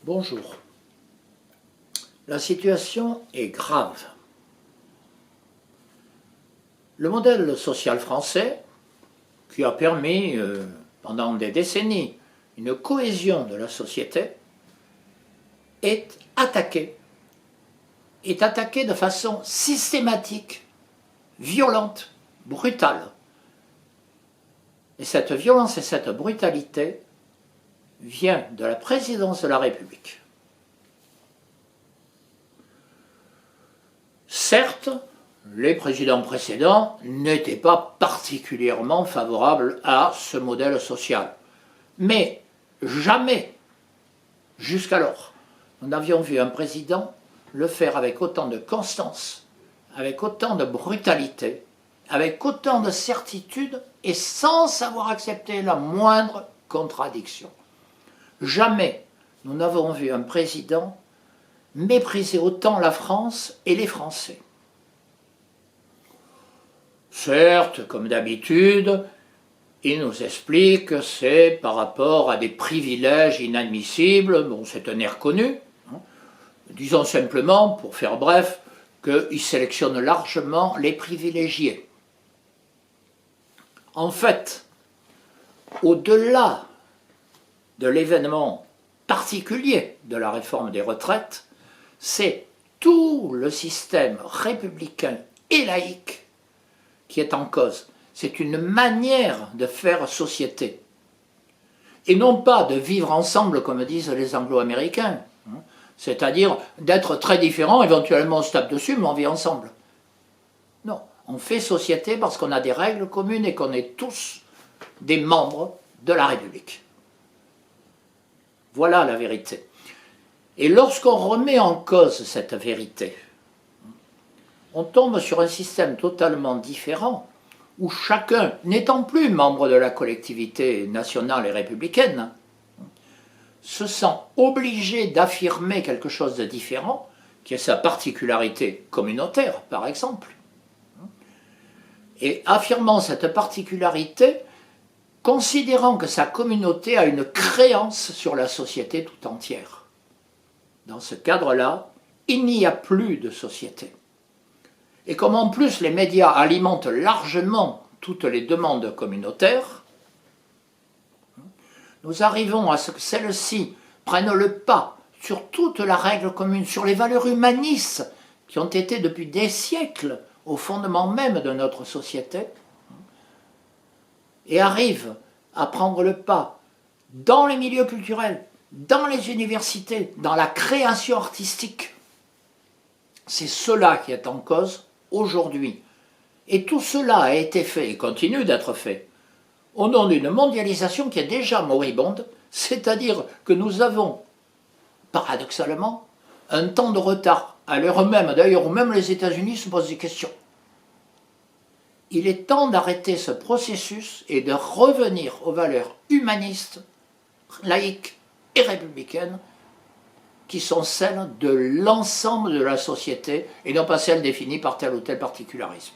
Bonjour. La situation est grave. Le modèle social français, qui a permis pendant des décennies une cohésion de la société, est attaqué de façon systématique, violente, brutale. Et cette violence et cette brutalité vient de la présidence de la République. Certes, les présidents précédents n'étaient pas particulièrement favorables à ce modèle social. Mais jamais, jusqu'alors, nous n'avions vu un président le faire avec autant de constance, avec autant de brutalité, avec autant de certitude et sans savoir accepter la moindre contradiction. Jamais nous n'avons vu un président mépriser autant la France et les Français. Certes, comme d'habitude, il nous explique que c'est par rapport à des privilèges inadmissibles, bon, c'est un air connu. Disons simplement, pour faire bref, qu'il sélectionne largement les privilégiés. En fait, au-delà de l'événement particulier de la réforme des retraites, c'est tout le système républicain et laïque qui est en cause. C'est une manière de faire société. Et non pas de vivre ensemble comme disent les anglo-américains, c'est-à-dire d'être très différents, éventuellement on se tape dessus, mais on vit ensemble. Non, on fait société parce qu'on a des règles communes et qu'on est tous des membres de la République. Voilà la vérité. Et lorsqu'on remet en cause cette vérité, on tombe sur un système totalement différent où chacun, n'étant plus membre de la collectivité nationale et républicaine, se sent obligé d'affirmer quelque chose de différent, qui est sa particularité communautaire, par exemple. Et affirmant cette particularité, considérant que sa communauté a une créance sur la société tout entière. Dans ce cadre-là, il n'y a plus de société. Et comme en plus les médias alimentent largement toutes les demandes communautaires, nous arrivons à ce que celles-ci prennent le pas sur toute la règle commune, sur les valeurs humanistes qui ont été depuis des siècles au fondement même de notre société, et arrivent à prendre le pas dans les milieux culturels, dans les universités, dans la création artistique. C'est cela qui est en cause aujourd'hui. Et tout cela a été fait et continue d'être fait au nom d'une mondialisation qui est déjà moribonde, c'est-à-dire que nous avons, paradoxalement, un temps de retard, à l'heure même, d'ailleurs où même les États-Unis se posent des questions. Il est temps d'arrêter ce processus et de revenir aux valeurs humanistes, laïques et républicaines qui sont celles de l'ensemble de la société et non pas celles définies par tel ou tel particularisme.